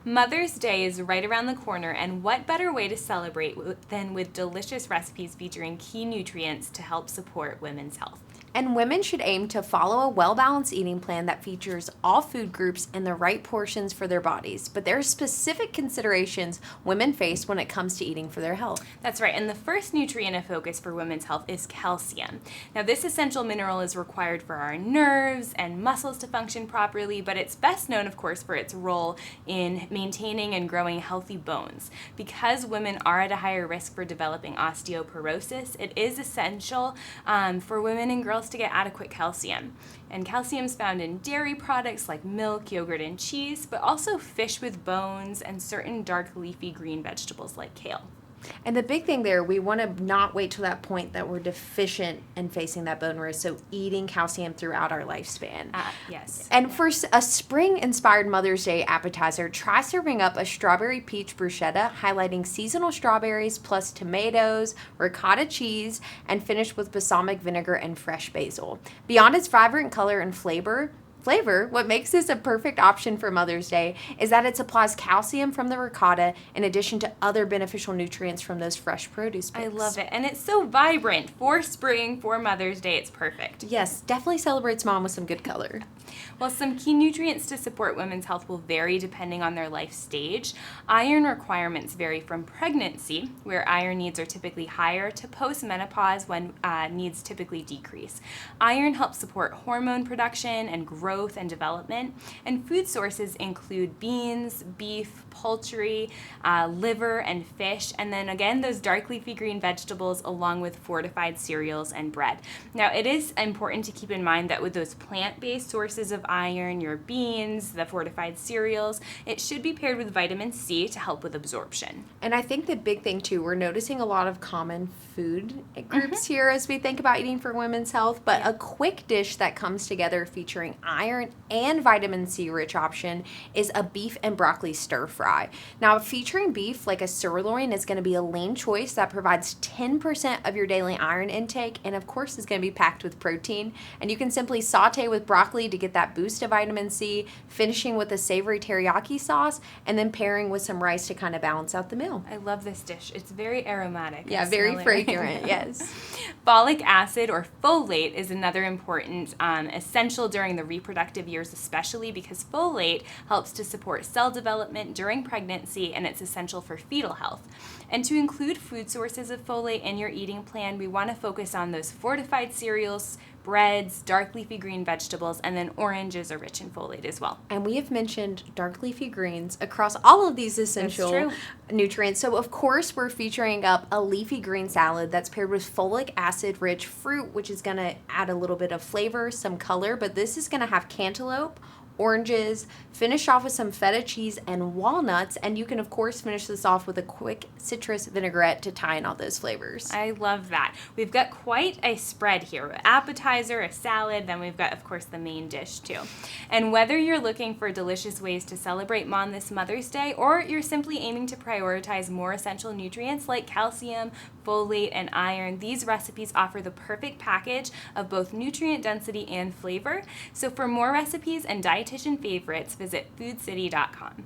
Mother's Day is right around the corner, and what better way to celebrate than with delicious recipes featuring key nutrients to help support women's health? And women should aim to follow a well-balanced eating plan that features all food groups in the right portions for their bodies. But there are specific considerations women face when it comes to eating for their health. That's right, and the first nutrient of focus for women's health is calcium. Now, this essential mineral is required for our nerves and muscles to function properly, but it's best known, of course, for its role in maintaining and growing healthy bones. Because women are at a higher risk for developing osteoporosis, it is essential for women and girls to get adequate calcium. And calcium is found in dairy products like milk, yogurt, and cheese, but also fish with bones and certain dark leafy green vegetables like kale. And the big thing there, we want to not wait till that point that we're deficient and facing that bone rust. So eating calcium throughout our lifespan. Yes. And for a spring-inspired Mother's Day appetizer, try serving up a strawberry peach bruschetta, highlighting seasonal strawberries plus tomatoes, ricotta cheese, and finish with balsamic vinegar and fresh basil. Beyond its vibrant color and flavor, what makes this a perfect option for Mother's Day is that it supplies calcium from the ricotta in addition to other beneficial nutrients from those fresh produce picks. I love it. And it's so vibrant. For spring, for Mother's Day, it's perfect. Yes, definitely celebrates mom with some good color. Well, some key nutrients to support women's health will vary depending on their life stage. Iron requirements vary from pregnancy, where iron needs are typically higher, to postmenopause, when needs typically decrease. Iron helps support hormone production and growth and development, and food sources include beans, beef, poultry, liver, and fish, and then again those dark leafy green vegetables along with fortified cereals and bread. Now, it is important to keep in mind that with those plant-based sources of iron, your beans, the fortified cereals, it should be paired with vitamin C to help with absorption. And I think the big thing too, we're noticing a lot of common food groups here as we think about eating for women's health, but a quick dish that comes together featuring iron and vitamin C rich option is a beef and broccoli stir fry. Now, featuring beef like a sirloin is going to be a lean choice that provides 10% of your daily iron intake, and of course is going to be packed with protein. And you can simply saute with broccoli to get that boost of vitamin C, finishing with a savory teriyaki sauce, and then pairing with some rice to kind of balance out the meal. I love this dish. It's very aromatic. Yeah, very fragrant, yes. Folic acid or folate is another important essential during the reproductive years, especially because folate helps to support cell development during pregnancy, and it's essential for fetal health. And to include food sources of folate in your eating plan, we want to focus on those fortified cereals, breads, dark leafy green vegetables, and then oranges are rich in folate as well. And we have mentioned dark leafy greens across all of these essential nutrients. So, of course, we're featuring up a leafy green salad that's paired with folic acid-rich fruit, which is going to add a little bit of flavor, some color, but this is going to have cantaloupe, oranges, finish off with some feta cheese and walnuts, and you can of course finish this off with a quick citrus vinaigrette to tie in all those flavors. I love that. We've got quite a spread here. An appetizer, a salad, then we've got of course the main dish too. And whether you're looking for delicious ways to celebrate Mom this Mother's Day, or you're simply aiming to prioritize more essential nutrients like calcium, folate, and iron, these recipes offer the perfect package of both nutrient density and flavor. So for more recipes and dietitian favorites, visit foodcity.com.